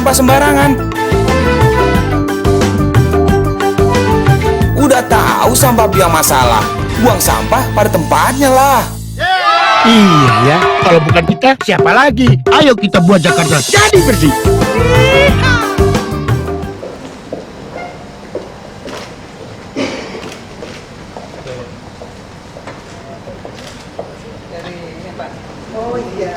sampah sembarangan. Udah tahu sampah biang masalah, buang sampah pada tempatnya lah. Iya ya, kalau bukan kita, siapa lagi? Ayo kita buat Jakarta jadi bersih. Oh iya.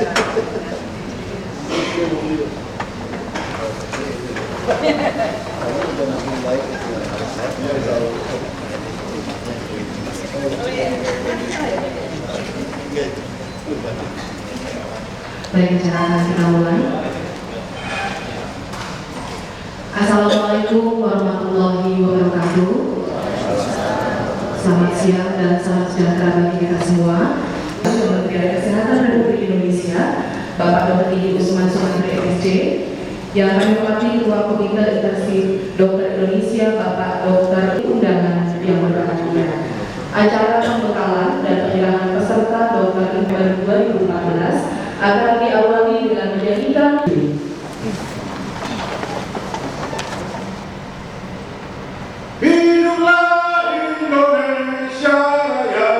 Baik, acara kita mulai. Assalamualaikum warahmatullahi wabarakatuh. Selamat siang dan salam sejahtera bagi kita semua. Menteri Kesehatan Republik Indonesia, Bapak Dr. Didi Usman Sumantri MSc, yang kami hormati Ketua Komite Intensif Dokter Indonesia, Bapak Dr. Undangan yang berbahagia. Acara pembekalan dan penyerahan peserta Dokter Indonesia 2014 akan diawali dengan menyanyikan Hiduplah Indonesia Raya.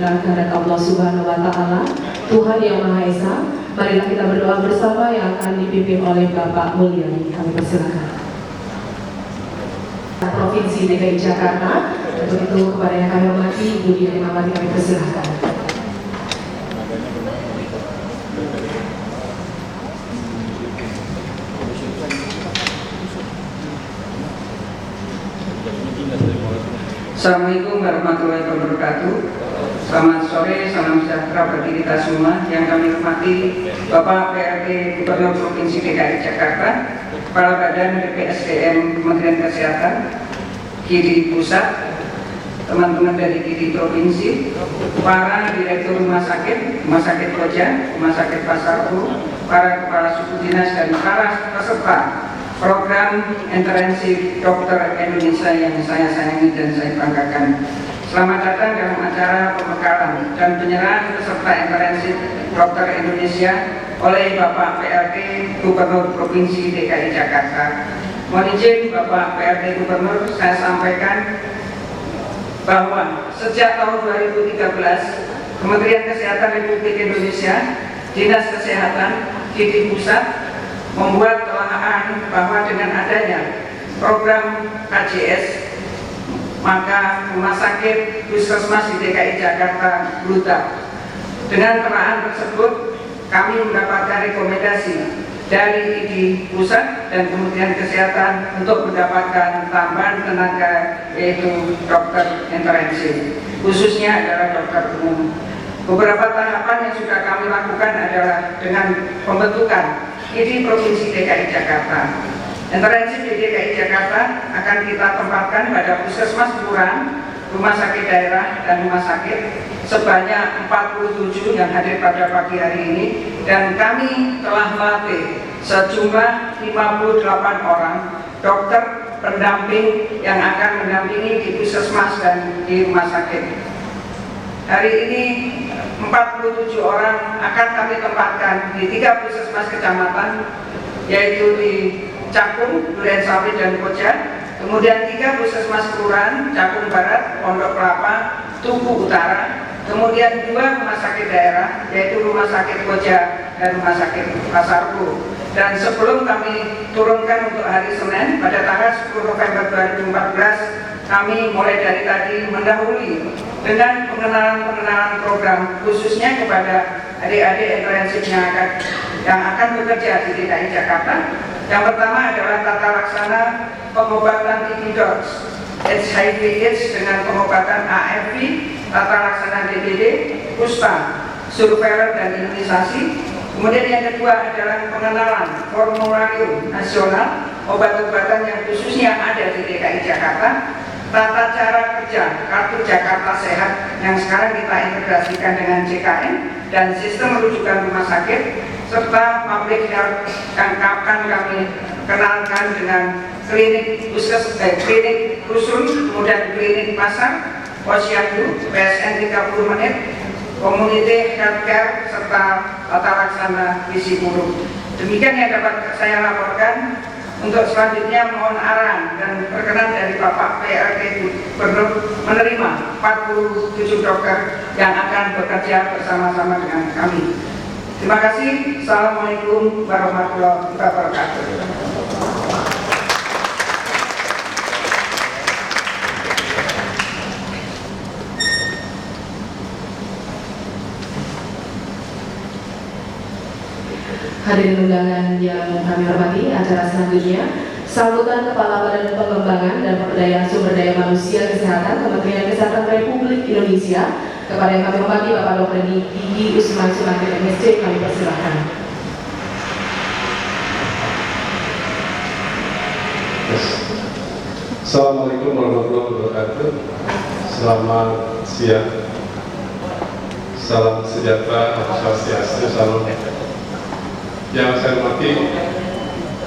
Kehendak Allah Subhanahu wa Ta'ala, Tuhan yang Maha Esa. Marilah kita berdoa bersama yang akan dipimpin oleh Bapak Mulyani. Kami persilakan. Provinsi DKI Jakarta, untuk itu kepada yang kami hormati Ibu Dian Imamati, kami persilakan. Assalamualaikum warahmatullahi wabarakatuh. Selamat sore, salam sejahtera bagi kita semua. Yang kami hormati Bapak PRT Gubernur Provinsi DKI Jakarta, Kepala Badan BPSDM Kementerian Kesehatan, KIDI Pusat, teman-teman dari KIDI Provinsi, para Direktur Rumah Sakit Koja, Rumah Sakit Pasar Rebo, para kepala suku dinas dan para peserta program intensif Dokter Indonesia yang saya sayangi dan saya banggakan. Selamat datang dalam acara pembekalan dan penyerahan peserta intensif Dokter Indonesia oleh Bapak PRT Gubernur Provinsi DKI Jakarta. Mohon izin Bapak PRT Gubernur, saya sampaikan bahwa sejak tahun 2013 Kementerian Kesehatan Republik Indonesia, Dinas Kesehatan, KIDI Pusat membuat telahan bahwa dengan adanya program KJS, maka rumah sakit puskesmas di DKI Jakarta bludak. Dengan telahan tersebut, kami mendapatkan rekomendasi dari KIDI Pusat dan Kementerian Kesehatan untuk mendapatkan tambahan tenaga, yaitu dokter intensif, khususnya adalah dokter umum. Beberapa tahapan yang sudah kami lakukan adalah dengan pembentukan KIDI Provinsi DKI Jakarta. Intensif di DKI Jakarta akan kita tempatkan pada puskesmas kelurahan, rumah sakit daerah, dan rumah sakit sebanyak 47 yang hadir pada pagi hari ini, dan kami telah melatih sejumlah 58 orang dokter pendamping yang akan mendampingi di puskesmas dan di rumah sakit. Hari ini 47 orang akan kami tempatkan di 3 puskesmas kecamatan, yaitu di Cakung, Durensawit, dan Koja. Kemudian 3 puskesmas kelurahan, Cakung Barat, Pondok Kelapa, Tugu Utara. Kemudian 2 rumah sakit daerah, yaitu Rumah Sakit Koja dan Rumah Sakit Pasar Rebo. Dan sebelum kami turunkan untuk hari Senin pada tanggal 10 November 2014, kami mulai dari tadi mendahului dengan pengenalan program khususnya kepada adik-adik internship yang akan bekerja di DKI Jakarta. Yang pertama adalah tata laksana pengobatan TB DOTS, HIV/AIDS dengan pengobatan ARV, tata laksana DBD, kusta, surveillance dan imunisasi. Kemudian yang kedua adalah pengenalan formularium nasional obat-obatan yang khususnya ada di DKI Jakarta, tata cara kerja Kartu Jakarta Sehat yang sekarang kita integrasikan dengan JKN dan sistem rujukan rumah sakit, serta public health yang akan kami kenalkan dengan klinik rusun, kemudian klinik pasar, posyandu, PSN 30 menit, community healthcare, serta tata laksana gizi buruk. Demikian yang dapat saya laporkan. Untuk selanjutnya mohon arahan dan perkenan dari Bapak PLT Gubernur menerima 47 dokter yang akan bekerja bersama-sama dengan kami. Terima kasih. Assalamualaikum warahmatullahi wabarakatuh. Hadirin undangan yang kami hormati, acara selanjutnya sambutan Kepala Badan Pengembangan dan Pemberdayaan Sumber Daya Manusia Kesehatan Kementerian Kesehatan Republik Indonesia kepada yang kami hormati Bapak Dr. Didi Usman Sumantri MSc, kami persilahkan. Assalamualaikum warahmatullahi wabarakatuh. Selamat siang. Salam sejahtera, swastiastu, salam. Yang saya hormati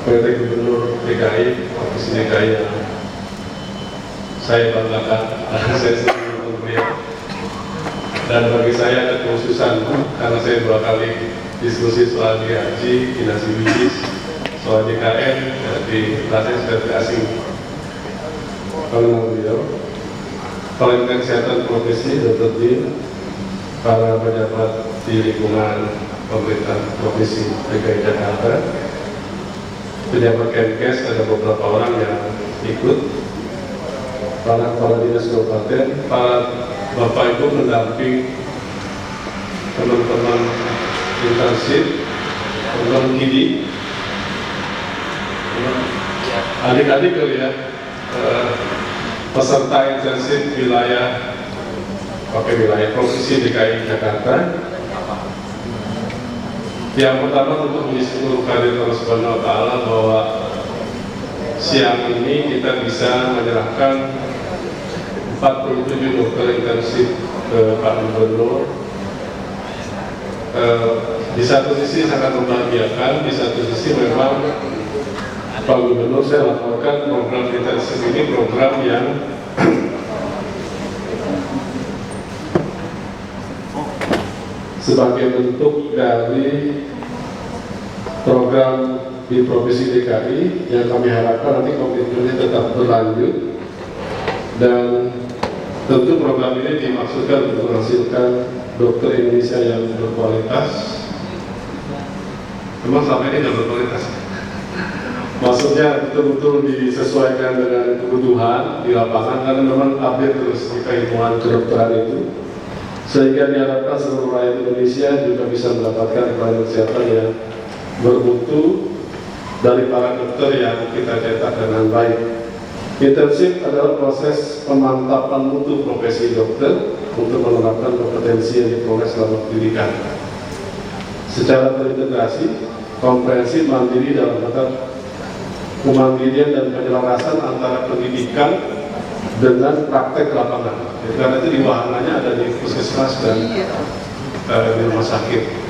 PLT Gubernur DKI, Provinsi DKI yang saya banggakan, saya sendiri beliau. Dan bagi saya ada kekhususan karena saya 2 kali diskusi soal haji, dinasti bisnis, soal JKN, di rasanya sudah tidak asing. Kalau beliau, Kepala Kesehatan Provinsi, Dr. Din, para pejabat di lingkungan pemerintah Provinsi DKI Jakarta, pejabat Kemenkes, ada beberapa orang yang ikut, para kepala dinas kabupaten, para bapak ibu pendamping teman-teman intensif, teman-teman KIDI, adik-adik kali ya, peserta intensif wilayah Provinsi DKI Jakarta. Yang pertama untuk mensyukur kehadirat Allah Subhanahu wa Ta'ala bahwa siang ini kita bisa menyerahkan 47 dokter intensif ke Pak Gubernur. Di satu sisi sangat membahagiakan, di satu sisi memang Pak Gubernur, saya laporkan program intensif ini program yang sebagai bentuk dari program di Provinsi DKI yang kami harapkan nanti komitmennya tetap berlanjut, dan tentu program ini dimaksudkan untuk menghasilkan dokter Indonesia yang berkualitas. Memang sampai ini sudah berkualitas, maksudnya betul-betul disesuaikan dengan kebutuhan di lapangan, karena memang update terus di keilmuan kedokteran itu, sehingga diharapkan seluruh rakyat Indonesia juga bisa mendapatkan pelayanan kesehatan yang bermutu dari para dokter yang kita cetak dengan baik. Intensif adalah proses pemantapan mutu profesi dokter untuk menerapkan kompetensi yang diperoleh selama pendidikan secara terintegrasi, komprehensif, mandiri dalam rangka kemandirian dan penyelarasan antara pendidikan dengan praktek lapangan. Karena itu di wahananya ada di puskesmas dan di rumah sakit.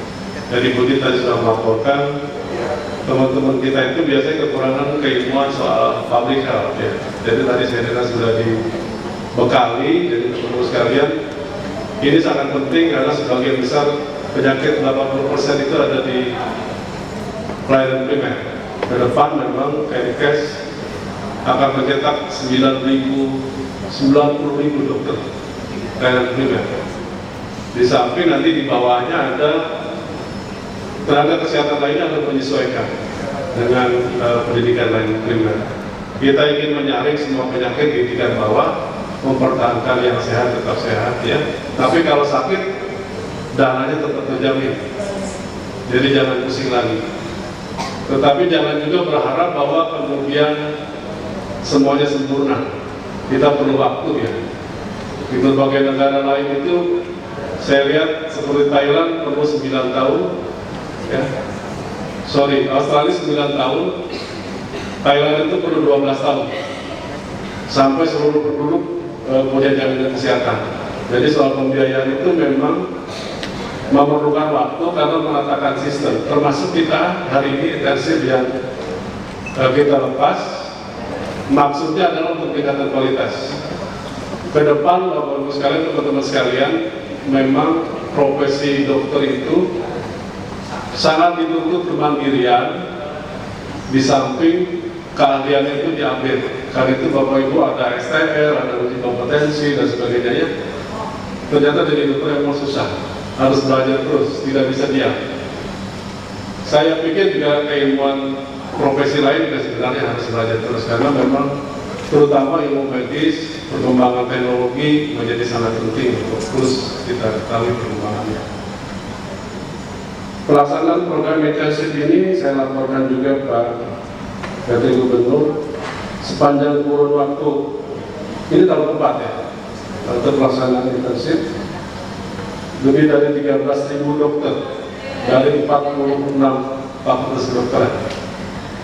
Jadi Budi tadi sudah melaporkan teman-teman kita itu biasanya kekurangan keilmuan soal public health ya. Jadi tadi saya dengar sudah dibekali. Jadi teman-teman sekalian, ini sangat penting karena sebagian besar penyakit 80% itu ada di pelayanan primer. Ke depan memang Kemenkes akan mencetak 90.000 dokter pelayanan primer. Di samping nanti di bawahnya ada tenaga kesehatan lainnya akan menyesuaikan dengan pendidikan lain primer. Kita ingin menyaring semua penyakit di tingkat bawah, mempertahankan yang sehat tetap sehat ya. Tapi kalau sakit, dananya tetap terjamin. Jadi jangan pusing lagi. Tetapi jangan juga berharap bahwa kemudian semuanya sempurna. Kita perlu waktu ya. Di berbagai negara lain itu saya lihat seperti Thailand perlu 9 tahun ya. Australia 9 tahun, Thailand itu perlu 12 tahun sampai seluruh penduduk punya jaminan kesehatan. Jadi soal pembiayaan itu memang memerlukan waktu karena menatakan sistem, termasuk kita hari ini intensif yang kita lepas, maksudnya adalah untuk meningkatkan kualitas. Ke depan, Bapak-Ibu sekalian, teman-teman sekalian, memang profesi dokter itu sangat dituntut kemandirian, di samping keahliannya itu diambil. Karena itu Bapak-Ibu ada STR, ada uji kompetensi dan sebagainya ya. Ternyata jadi dokter memang susah, harus belajar terus, tidak bisa diam. Saya pikir juga keilmuan profesi lain juga sebenarnya harus belajar terus, karena memang terutama ilmu medis, perkembangan teknologi menjadi sangat penting untuk terus kita ketahui perkembangannya. Pelaksanaan program intensif ini saya laporkan juga Pak PT Gubernur sepanjang kurun waktu ini tahun keempat ya untuk pelaksanaan intensif, lebih dari 13.000 dokter dari 46 fakultas kedokteran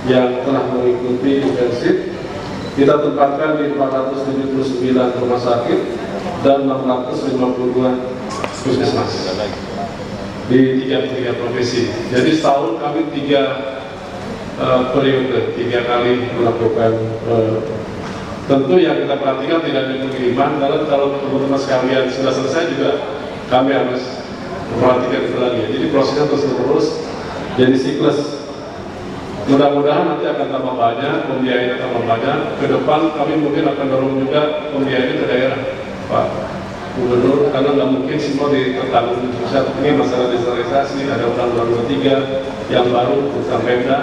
yang telah mengikuti intensif. Kita tempatkan di 479 rumah sakit dan 652 puskesmas di 33 provinsi. Jadi setahun kami 3 periode, 3 kali melakukan. Tentu yang kita perhatikan tidak ada pengiriman, karena kalau teman-teman sekalian sudah selesai juga kami harus memperhatikan itu lagi. Jadi prosesnya terus-menerus jadi siklus. Mudah-mudahan nanti akan tambah banyak, pembiayaan tambah banyak. Ke depan kami mungkin akan dorong juga pembiayaan ke daerah, Pak Gubernur, karena nggak mungkin semua ditanggung di pusat. Ini masalah desentralisasi, ada Undang-Undang 23 yang baru tentang Pemda.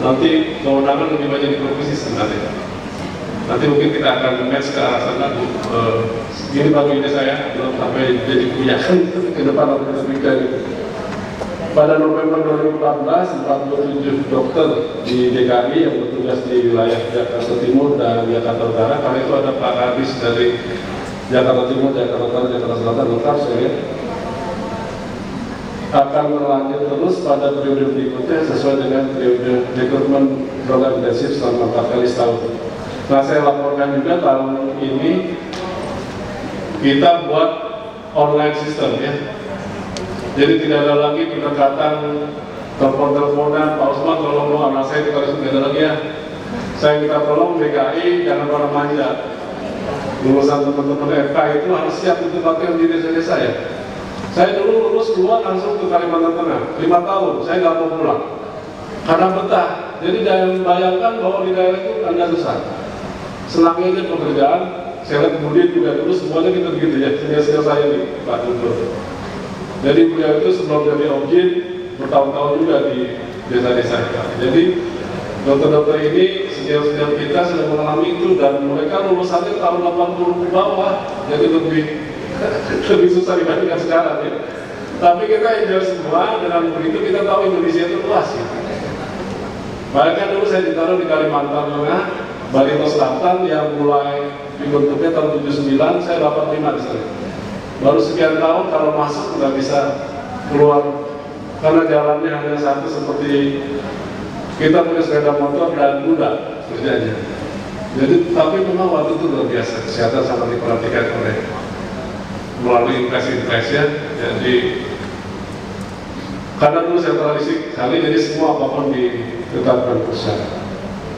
Nanti kewenangan lebih banyak di provinsi sebenarnya. Nanti mungkin kita akan match ke arah sana. Ini baru ide saya, belum sampai jadi punya ke depan atau kita pikir. Pada November 2014, 47 dokter di DKI yang bertugas di wilayah Jakarta Timur dan Jakarta Utara, karena itu ada Pak Kadis dari Jakarta Timur, Jakarta Utara, Jakarta Selatan, lengkap saya akan berlanjut terus pada periode berikutnya sesuai dengan periode rekrutmen program intensif selama 4 kali setahun. Nah, saya laporkan juga tahun ini kita buat online system ya. Jadi tidak ada lagi pendekatan telepon-teleponan, Pak Usman tolong dong anak saya kita harus tidak ada lagi ya. Saya minta tolong DKI jangan pernah manja. Lulusan teman-teman FK itu harus siap ditempatkan di desa-desa ya. Saya dulu lulus keluar langsung ke Kalimantan Tengah, 5 tahun, saya nggak mau pulang karena betah. Jadi jangan bayangkan bahwa di daerah itu Anda susah. Senangnya aja pekerjaan, saya lihat kemudian juga dulu semuanya kita begitu ya, senior saya nih Pak Gubernur. Jadi beliau itu sebelum jadi objek bertahun-tahun juga di desa-desa kita. Jadi dokter-dokter ini senior-senior kita sudah mengalami itu dan mereka lulusannya tahun 80 ke bawah, jadi lebih susah dibandingkan sekarang ya. Tapi kita enjoy semua, dengan begitu kita tahu Indonesia itu luas ya. Bahkan dulu saya ditaruh di Kalimantan Tengah, Barito Selatan yang mulai dibentuknya tahun 79, saya 85 di sana. Baru sekian tahun kalau masuk nggak bisa keluar karena jalannya hanya satu seperti kita punya sepeda motor dan kuda kerjanya. Jadi tapi memang waktu itu luar biasa, kesehatan sangat diperhatikan oleh melalui impresi-impresi ya. Jadi karena dulu sentralistik sekali, jadi semua apapun ditetapkan pusat.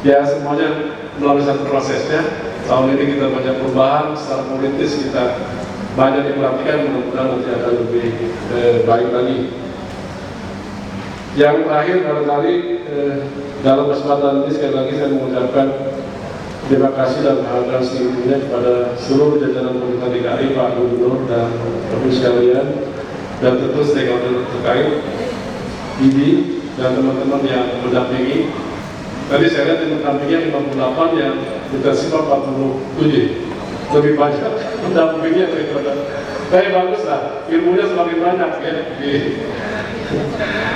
Ya semuanya melalui satu prosesnya. Tahun ini kita banyak perubahan secara politis, kita banyak diperhatikan, mudah-mudahan nanti akan lebih baik lagi. Yang terakhir barangkali dalam kesempatan ini sekali lagi saya mengucapkan terima kasih dan penghargaan setinggi-tingginya kepada seluruh jajaran pemerintah DKI, Pak Gubernur dan Bapak sekalian, dan tentu stakeholder terkait, ID dan teman-teman yang mendampingi. Tadi saya lihat yang mendampingnya 58, yang intensif 47. Lebih banyak mendampingnya daripada. Tapi bagus lah, ilmunya semakin banyak ya.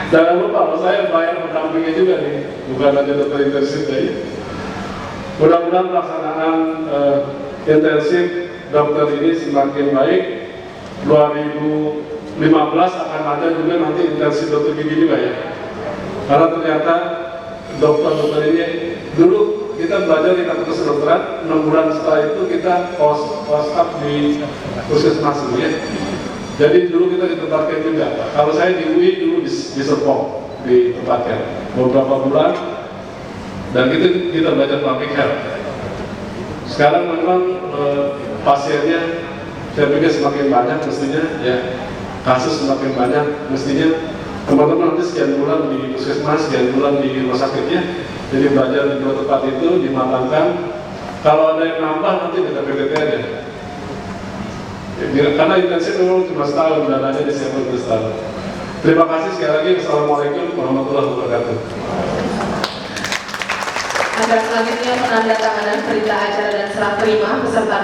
Jangan lupa, kalau saya bayar pendampingnya juga nih, bukan hanya dokter intensif tadi. Mudah-mudahan pelaksanaan intensif dokter ini semakin baik. 2015 akan ada juga nanti intensif dokter gigi juga ya. Karena ternyata dokter-dokter ini dulu kita belajar di fakultas kedokteran, 6 bulan setelah itu kita post up di puskesmas ya. Jadi dulu kita ditempatkan juga. Kalau saya di UI dulu di Serpong ditempatkan beberapa bulan, dan kita belajar public health. Sekarang memang pasiennya saya pikir semakin banyak mestinya ya, kasus semakin banyak mestinya. Teman-teman nanti sekian bulan di puskesmas, sekian bulan di rumah sakitnya, jadi belajar di dua tempat itu, dimatangkan. Kalau ada yang nambah nanti kita PDT aja. Karena intensif memang cuma setahun, dan ada disiapkan untuk setahun. Terima kasih sekali lagi. Assalamualaikum warahmatullahi wabarakatuh. Acara selanjutnya penandatanganan berita acara dan serah terima peserta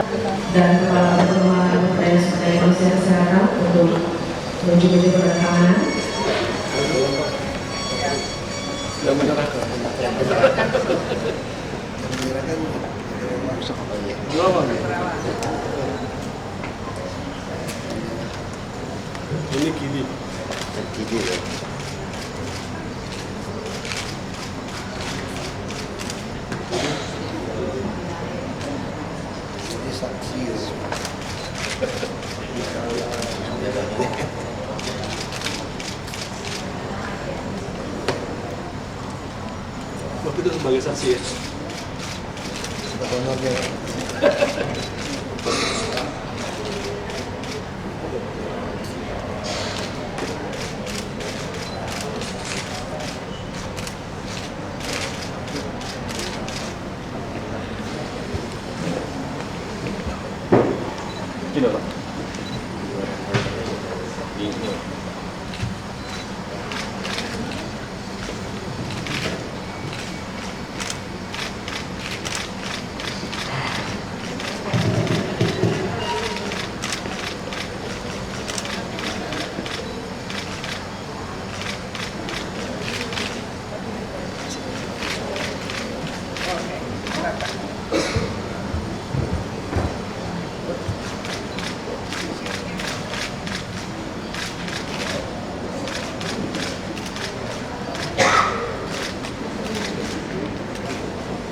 dan kepala pengelolaan dan sumber daya kesehatan untuk menuju meja penandatanganan. Ini kiri. Waktu itu sebagai saksi ya? Gini Pak.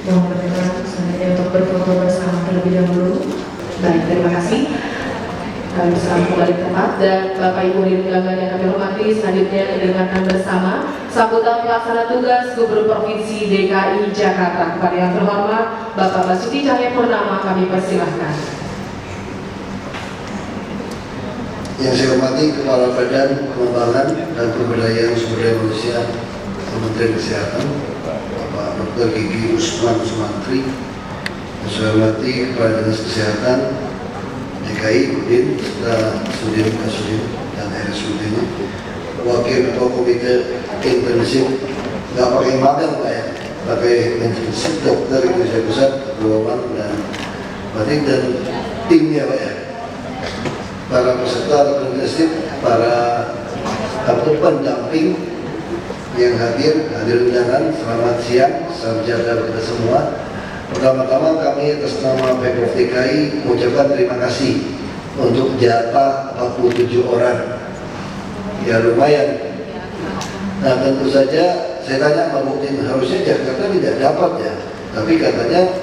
Mohon berkenan selanjutnya untuk berfoto bersama terlebih dahulu. Baik, terima kasih. Kami bersama kembali ke tempat, dan Bapak Ibu hadirin undangan yang kami hormati, selanjutnya didengarkan bersama sambutan pelaksana tugas Gubernur Provinsi DKI Jakarta. Kepada yang terhormat Bapak Basuki Cahayapurnama, kami persilahkan. Yang saya hormati Kepala Badan Pengembangan dan Pemberdayaan Sumber Daya Manusia Kementerian Kesehatan, Bapak Dr. Gigi Usman Sumantri. Yang saya hormati Kepala Dinas Kesehatan DKI Udin serta Sudin Kasudin dan RSUD-nya, Wakil Ketua Komite Intensif, nggak pakai magang Pak ya, pakai intensif dokter Indonesia Pusat, Ketua dan Batik dan timnya Pak ya, para peserta intensif, para pendamping yang hadir undangan, selamat siang, salam sejahtera kita semua. Pertama-tama kami atas nama Pemprov DKI mengucapkan terima kasih untuk jatah 47 orang. Ya lumayan. Nah tentu saja saya tanya Pak Muktin, harusnya Jakarta tidak dapat ya, tapi katanya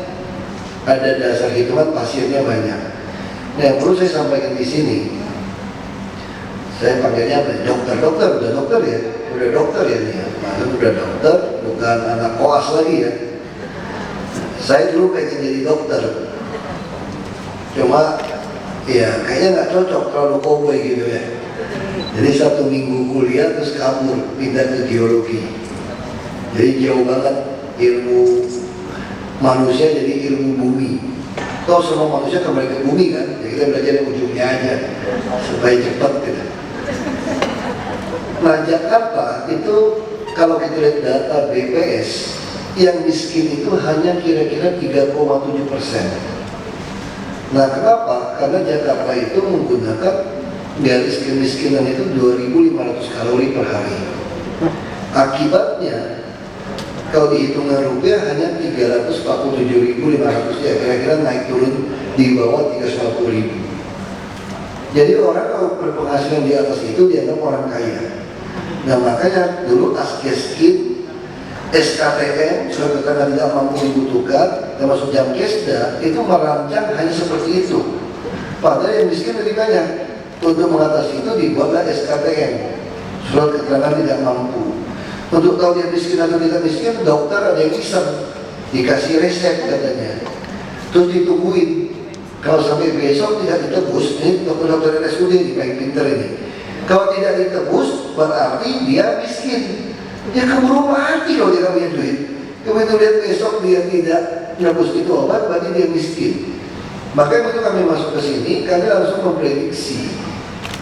ada dasar hitungan pasiennya banyak. Nah yang perlu saya sampaikan di sini, saya panggilnya dokter, udah dokter ya nih ya, udah dokter, bukan anak koas lagi ya. Saya dulu pengen jadi dokter, cuma ya kayaknya nggak cocok, terlalu cowboy gitu ya. Jadi 1 minggu kuliah terus kabur, pindah ke geologi. Jadi jauh banget ilmu manusia jadi ilmu bumi. Toh semua manusia kembali ke bumi kan, jadi kita belajar di ujungnya aja supaya cepat gitu. Nah Jakarta itu kalau kita lihat data BPS yang miskin itu hanya kira-kira 3,7%. Nah, kenapa? Karena Jakarta itu menggunakan garis kemiskinan itu 2.500 kalori per hari. Akibatnya, kalau dihitungan rupiah hanya 347.500, ya kira-kira naik turun di bawah 350.000. Jadi orang kalau berpenghasilan di atas itu dianggap orang kaya. Nah, makanya dulu Asgeskin, SKTM, surat keterangan tidak mampu dibutuhkan, termasuk Jamkesda, itu merancang hanya seperti itu. Padahal yang miskin lebih banyak. Untuk mengatasi itu dibuatlah SKTM, surat keterangan tidak mampu. Untuk tahu dia miskin atau tidak miskin, dokter ada yang iseng, dikasih resep katanya, terus ditungguin. Kalau sampai besok tidak ditebus, ini dokter-dokter RSUD ini paling pinter ini. Kalau tidak ditebus, berarti dia miskin. Dia keburu mati kalau dia punya duit. Begitu lihat besok dia tidak menebus itu obat, berarti dia miskin. Makanya begitu kami masuk ke sini, kami langsung memprediksi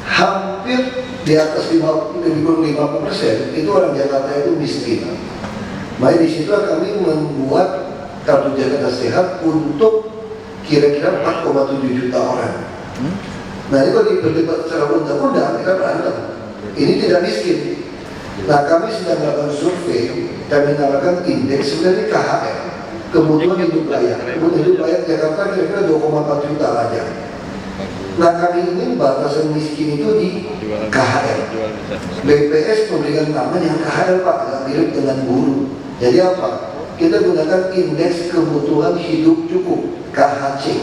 hampir di atas 50% itu orang Jakarta itu miskin. Makanya di situ kami membuat kartu Jakarta Sehat untuk kira-kira 4,7 juta orang. Nah, ini kalau diperdebat secara undang-undang, kita berantem. Ini tidak miskin. Nah, kami sedang melakukan survei, kami namakan indeks sebenarnya KHR, kebutuhan hidup layak. Kebutuhan hidup layak Jakarta kira-kira 2,4 juta aja. Nah, kami ingin batasan miskin itu di KHR. BPS memberikan nama yang KHR, Pak, agak mirip dengan buruh. Jadi apa? Kita gunakan indeks kebutuhan hidup cukup, KHC.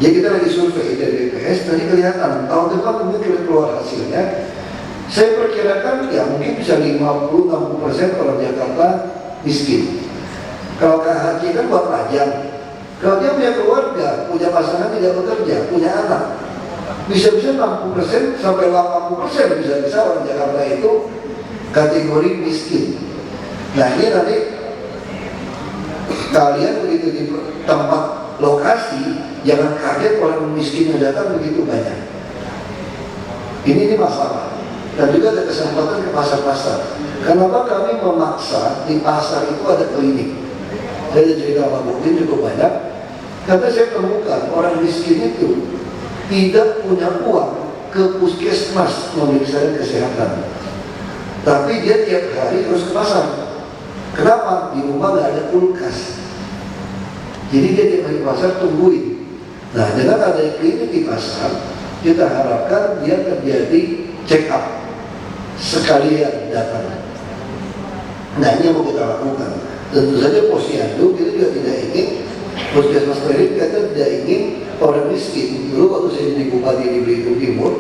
Jadi kita lagi survei dari BPS, nanti kelihatan tahun depan mungkin keluar hasilnya. Saya perkirakan ya mungkin bisa 50-60% orang Jakarta miskin. Kalau KHC kan buat pajak. Kalau dia punya keluarga, punya pasangan tidak bekerja, punya anak, bisa-bisa 60% sampai 80% bisa-bisa orang Jakarta itu kategori miskin. Nah, ini nanti kalian begitu di tempat lokasi, jangan kaget orang miskin yang datang begitu banyak. Ini masalah. Dan juga ada kesempatan ke pasar-pasar. Kenapa kami memaksa di pasar itu ada klinik? Saya ada cerita Pak Buktin cukup banyak. Karena saya temukan orang miskin itu tidak punya uang ke puskesmas memeriksa kesehatan. Tapi dia tiap hari harus ke pasar. Kenapa? Di rumah nggak ada kulkas. Jadi dia tiap hari ke pasar tungguin. Nah, dengan ada klinik di pasar, kita harapkan dia terjadi check up sekalian datang. Nah, ini yang mau kita lakukan. Tentu saja posyandu kita juga tidak ingin, puskesmas klinik kita tidak ingin orang miskin. Dulu waktu saya jadi bupati di Belitung Timur,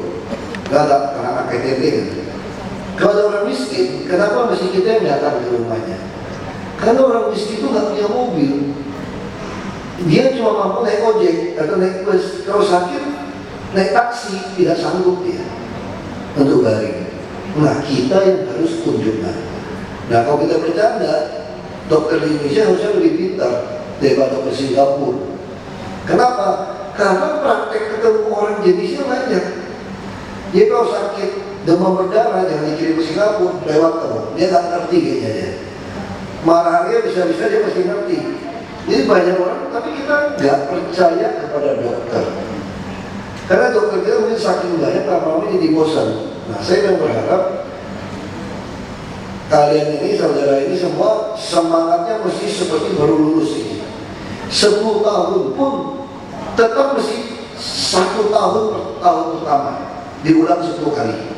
nggak ada anak KTP kan. Kalau ada orang miskin, kenapa mesti kita yang datang ke rumahnya? Karena orang miskin itu nggak punya mobil, dia cuma mampu naik ojek atau naik bus. Kalau sakit naik taksi, tidak sanggup dia untuk baring. Nah, kita yang harus kunjungan. Nah, kalau kita bercanda, dokter di Indonesia harusnya lebih pintar daripada dokter Singapura. Kenapa? Karena praktek ketemu orang jenisnya banyak. Dia kalau sakit demam berdarah jangan dikirim ke Singapura, lewat kamu. Dia nggak ngerti kayaknya dia. Malaria bisa-bisa dia pasti ngerti. Jadi banyak orang, tapi kita nggak percaya kepada dokter. Karena dokter kita mungkin saking banyak, lama-lama jadi bosan. Nah, saya yang berharap kalian ini, saudara ini semua semangatnya mesti seperti baru lulus ini. 10 tahun pun tetap mesti 1 tahun pertama diulang 10 kali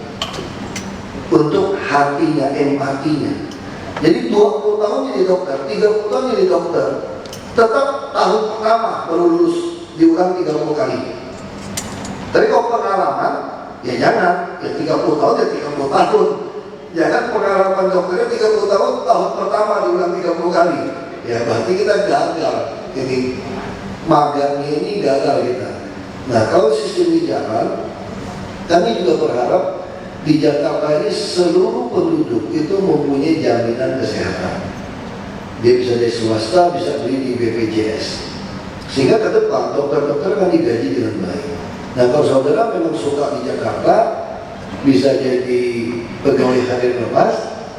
untuk hatinya, empatinya. Jadi 20 tahun jadi dokter, 30 tahun jadi dokter, tetap tahun pertama baru lulus diulang 30 kali. Tapi kalau pengalaman, ya jangan, ya 30 tahun ya 30 tahun. Jangan pengalaman dokternya 30 tahun, tahun pertama diulang 30 kali. Ya berarti kita gagal. Ini magangnya ini gagal kita. Nah, kalau sistem ini jalan, kami juga berharap di Jakarta ini seluruh penduduk itu mempunyai jaminan kesehatan. Dia bisa dari swasta, bisa beli di BPJS. Sehingga ke depan dokter-dokter akan digaji dengan baik. Nah, kalau saudara memang suka di Jakarta, bisa jadi pegawai harian lepas,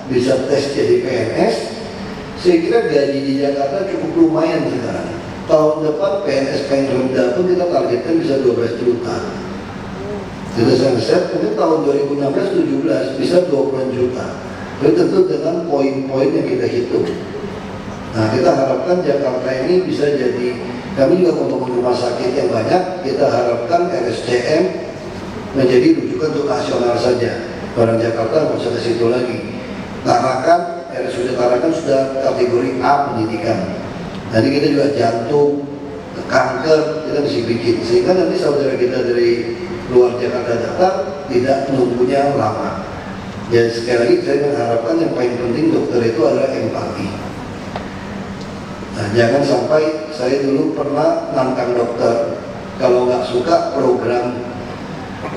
bisa tes jadi PNS, Saya kira gaji di Jakarta cukup lumayan sekarang. Tahun depan PNS paling rendah pun kita targetkan bisa 12 juta. Kita set mungkin tahun 2016-17 bisa 20 juta. Tapi tentu dengan poin-poin yang kita hitung. Nah, kita harapkan Jakarta ini bisa jadi, kami juga membangun rumah sakit yang banyak, kita harapkan RSCM menjadi rujukan untuk nasional saja. Orang Jakarta nggak usah ke situ lagi. Tarakan, RSUD Tarakan sudah kategori A pendidikan. Nanti kita juga jantung, kanker, kita mesti bikin. Sehingga nanti saudara kita dari luar Jakarta datang tidak menunggunya lama. Dan sekali lagi saya mengharapkan yang paling penting dokter itu adalah empati. Nah, jangan sampai, saya dulu pernah nantang dokter kalau nggak suka program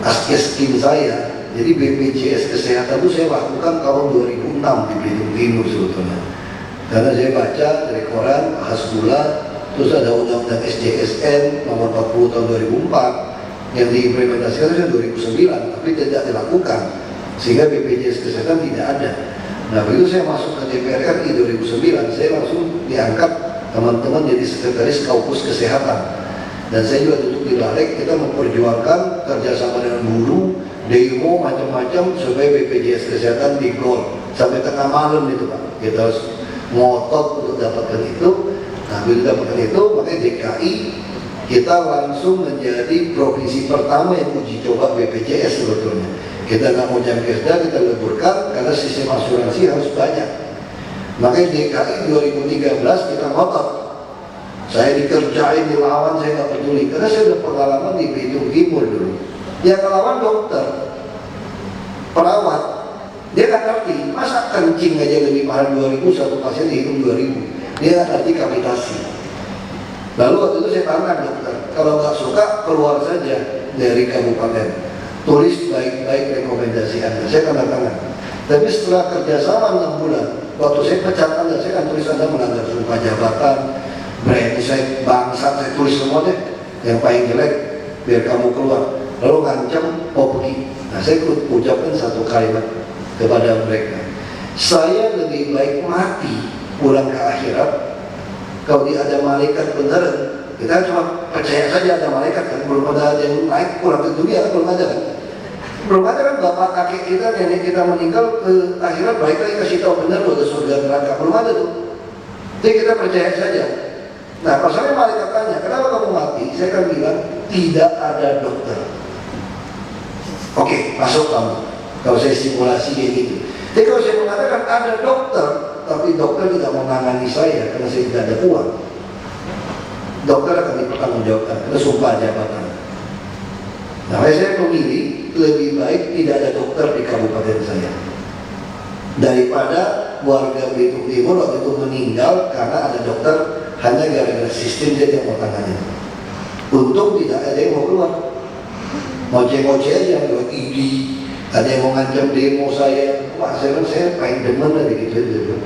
Askeskin saya. Jadi BPJS Kesehatan itu saya lakukan tahun 2006 di Belitung Timur sebetulnya. Karena saya baca dari koran Hasbullah, terus ada undang-undang SJSN nomor 40 tahun 2004 yang diimplementasikan itu 2009, tapi tidak dilakukan sehingga BPJS Kesehatan tidak ada. Nah, begitu saya masuk ke DPR RI 2009, saya langsung diangkat teman-teman jadi sekretaris Kaukus Kesehatan. Dan saya juga duduk di balik, kita memperjuangkan kerjasama dengan guru, demo macam-macam supaya BPJS Kesehatan di gol sampai tengah malam itu Pak. Kita harus ngotot untuk dapatkan itu. Nah, begitu dapatkan itu, makanya DKI kita langsung menjadi provinsi pertama yang uji coba BPJS sebetulnya. Kita nggak mau jangkesda, kita leburkan karena sistem asuransi harus banyak. Makanya DKI 2013 kita ngotot. Saya dikerjain, dilawan, saya nggak peduli karena saya udah pengalaman di Belitung Timur dulu. Yang ngelawan dokter, perawat, dia nggak ngerti. Masa kencing aja lebih mahal 2.000, satu pasien dihitung 2.000. Dia nggak ngerti kapitasi. Lalu waktu itu saya tanya dokter, kalau nggak suka keluar saja dari kabupaten, tulis baik-baik rekomendasi Anda. Saya tanda tangan. Tapi setelah kerjasama 6 bulan, waktu saya pecat Anda, saya akan tulis Anda melanggar sumpah jabatan, brengsek, bangsat, saya tulis semua deh. Yang paling jelek, biar kamu keluar. Lalu ngancam, mau pergi. Nah, saya ucapkan satu kalimat kepada mereka. Saya lebih baik mati pulang ke akhirat. Kalau dia ada malaikat beneran, kita cuma percaya saja ada malaikat kan, belum ada yang naik pulang ke dunia kan, belum ada kan. Belum ada kan bapak kakek kita, nenek kita meninggal ke akhirat, balik lagi kasih tahu benar loh ada surga neraka, belum ada tuh. Jadi kita percaya saja. Nah, kalau saya malaikat tanya, kenapa kamu mati? Saya akan bilang, tidak ada dokter. Oke, masuk kamu. Kalau saya simulasi kayak gitu. Jadi kalau saya mengatakan ada dokter, tapi dokter tidak menangani saya karena saya tidak ada uang, dokter akan dipertanggungjawabkan karena sumpah jabatan. Nah, saya memilih lebih baik tidak ada dokter di kabupaten saya daripada warga Belitung Timur waktu itu meninggal karena ada dokter hanya gara-gara sistem dia yang mau tangani. Untung tidak ada yang mau keluar, ngoceh-ngoceh aja, buat idi. Ada yang mau ngancam demo saya, wah saya paling demen lah gitu aja.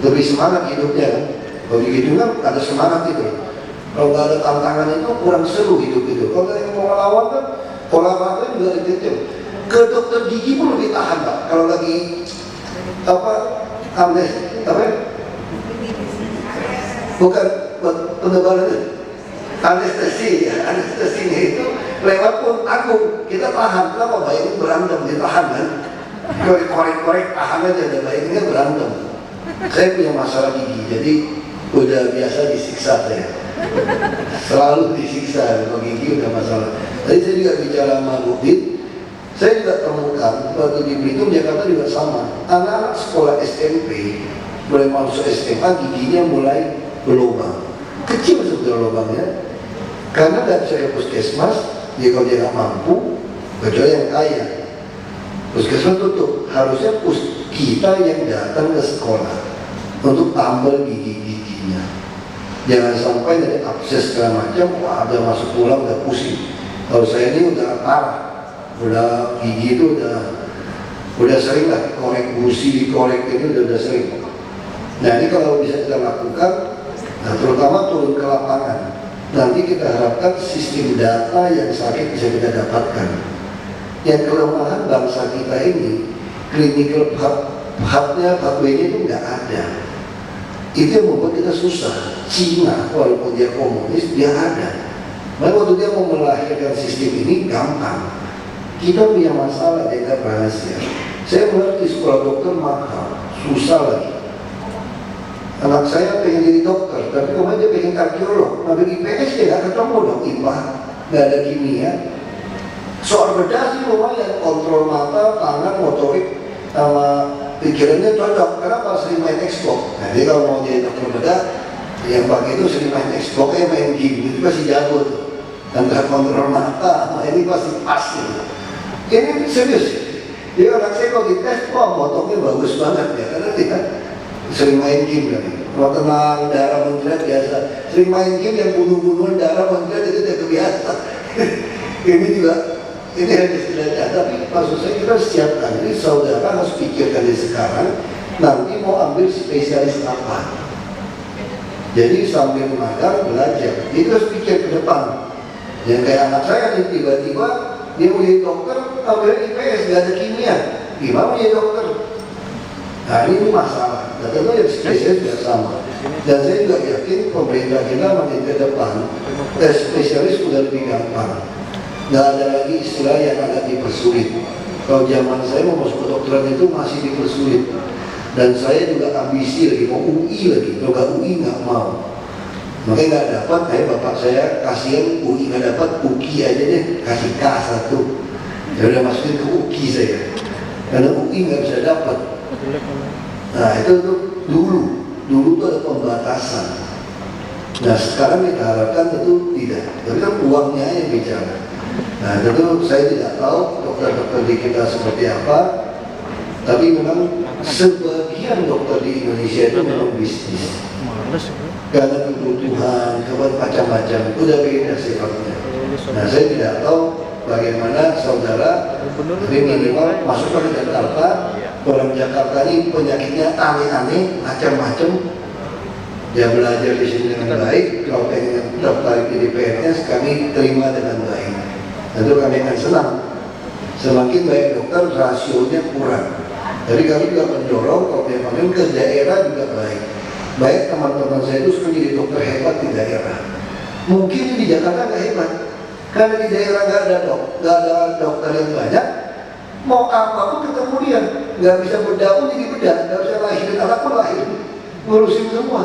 Lebih semangat hidupnya kan. Kalau gitu kan ada semangat itu. Kalau nggak ada tantangan itu kurang seru hidup itu. Kalau yang mau melawan kan olahraga juga dikecil. Ke dokter gigi pun lebih tahan Pak. Kalau lagi bukan penebalan anestesi ya, anestesinya itu lewat pun aku kita tahan. Kenapa bayi ini berantem ditahan kan? Kalau korek-korek tahan aja, ada bayi ini berantem. Saya punya masalah gigi, jadi udah biasa disiksa saya. Selalu disiksa, kalau gigi udah masalah. Tadi saya juga bicara sama Budit, saya juga temukan waktu di Belitung Jakarta juga sama. Anak-anak sekolah SMP mulai masuk SMA giginya mulai berlubang, kecil sebetulnya lubangnya. Karena nggak bisa ke puskesmas, dia kalau dia nggak mampu, kecuali yang kaya, puskesmas tutup. Harusnya kita yang datang ke sekolah untuk tambal gigi-giginya. Jangan sampai dari abses segala macam, wah ada masuk pulang udah pusing. Kalau saya ini udah parah, udah gigi itu udah sering lah korek gusi, dikorek ini udah sering. Nah ini kalau bisa kita lakukan, nah terutama turun ke lapangan. Nanti kita harapkan sistem data yang sakit bisa kita dapatkan. Yang kelemahan bangsa kita ini, clinical pathway-nya itu nggak ada. Itu yang membuat kita susah. Cina walaupun dia komunis, dia ada. Maka waktu dia mau melahirkan sistem ini gampang. Kita punya masalah dengan rahasia. Saya mengerti sekolah dokter mahal, susah lagi. Anak saya pengen jadi dokter, tapi kemarin dia pengen arkeolog. Ngambil IPS dia gak ketemu dong, IPA, gak ada kimia. Soal bedah sih lumayan, kontrol mata, tangan, motorik, sama pikirannya cocok. Kenapa? Sering main Xbox. Nah, dia kalau mau jadi dokter bedah, yang pakai itu sering main Xbox, kayak main game, itu pasti jago tuh. Antara kontrol mata, nah ini pasti pas gitu. Ini serius. Jadi anak saya kalau dites, wah motongnya bagus banget ya, karena dia sering main game kan. Kalau tenang darah muncrat biasa, sering main game yang bunuh-bunuhan darah muncrat itu udah kebiasa. Ini juga, ini hanya sekedar, tapi maksud saya kita siapkan. Ini saudara harus pikirkan dari sekarang, nanti mau ambil spesialis apa. Jadi sambil magang belajar, itu harus pikir ke depan. Yang kayak anak saya nih tiba-tiba dia mau jadi dokter, ambil IPS, gak ada kimia, gimana mau jadi dokter? Nah ini masalah, dan tentu yang spesialis juga sama. Dan saya juga yakin pemerintah kita makin ke depan, spesialis sudah lebih gampang. Nggak ada lagi istilah yang agak dipersulit. Kalau zaman saya mau masuk kedokteran itu masih dipersulit. Dan saya juga ambisi lagi, mau UI lagi, kalau nggak UI nggak mau. Makanya nggak dapat, kayak bapak saya kasihan UI nggak dapat, UKI aja deh, kasih K1. Ya udah masukin ke UKI saya, karena UI nggak bisa dapat. Nah itu dulu tuh ada pembatasan. Nah sekarang kita harapkan tentu tidak, tapi kan uangnya yang bicara. Nah tentu saya tidak tahu dokter-dokter di kita seperti apa, tapi memang sebagian dokter di Indonesia itu memang bisnis. Karena kebutuhan, macam-macam, udah beda sifatnya. Nah saya tidak tahu bagaimana saudara, tapi minimal masuk ke Jakarta, orang Jakarta ini penyakitnya aneh-aneh, macam-macam. Dia belajar di sini dengan baik, kalau pengen tertarik di PNS, kami terima dengan baik. Tentu kami akan senang. Semakin banyak dokter, rasionya kurang. Jadi kami juga mendorong kalau memang ke daerah juga baik. Baik teman-teman saya itu suka jadi dokter hebat di daerah. Mungkin di Jakarta nggak hebat, karena di daerah nggak ada dokter yang banyak. Mau apapun ketemu dia, nggak bisa bedah pun jadi bedah, nggak bisa lahirin anak pun lahir, ngurusin semua.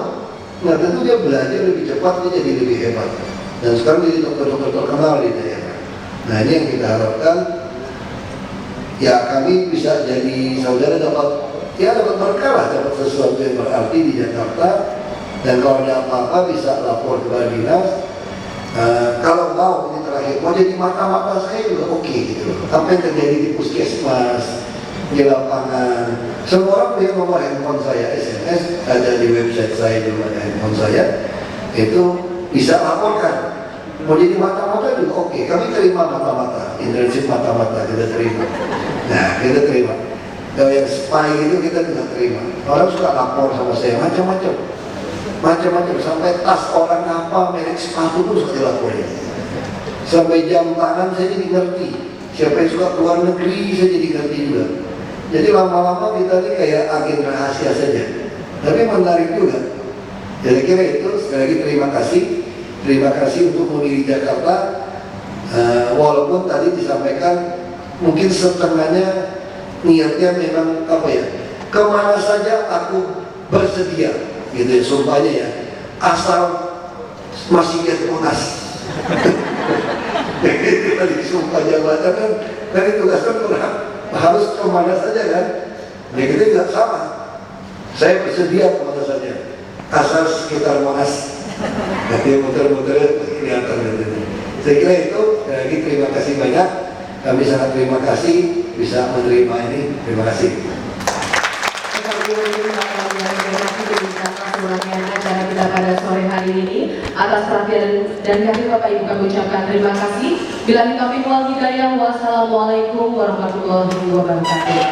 Nah tentu dia belajar lebih cepat, dia jadi lebih hebat. Dan sekarang jadi dokter-dokter terkenal di daerah. Nah ini yang kita harapkan. Ya kami bisa jadi saudara dapat berkah lah, dapat sesuatu yang berarti di Jakarta. Dan kalau ada apa-apa bisa lapor ke dinas. Kalau mau, ini terakhir, mau jadi mata-mata saya juga oke gitu. Apa yang terjadi di puskesmas, di lapangan, semua orang punya nomor handphone saya, SMS, ada di website saya juga ada handphone saya, itu bisa laporkan. Mau jadi mata-mata juga oke, kami terima mata-mata, internship mata-mata kita terima. Nah kita terima. Kalau yang spy itu kita tidak terima. Orang suka lapor sama saya macam-macam, sampai tas orang apa, merek sepatu itu suka dilaporin. Sampai jam tangan saya jadi ngerti. Siapa yang suka keluar negeri saya jadi ngerti juga. Jadi lama-lama kita ini kayak agen rahasia saja. Tapi menarik juga. Jadi kira itu sekali lagi terima kasih untuk memilih Jakarta. Walaupun tadi disampaikan mungkin setengahnya niatnya memang apa ya, kemana saja aku bersedia gitu ya, sumpahnya ya, asal masih lihat Monas. Itu tadi sumpah jabatan kan, dari tugaskan orang harus kemana saja kan. Ya kita juga sama, saya bersedia kemana saja asal sekitar Monas. Nanti muter-muter kelihatan gitu. Saya kira itu. Lagi terima kasih banyak. Kami sangat terima kasih bisa menerima ini. Terima kasih. Acara kita pada sore hari ini atas perhatian dan kami Bapak Ibu kami ucapkan terima kasih. Bila kami wal hidayah, wassalamualaikum warahmatullahi wabarakatuh.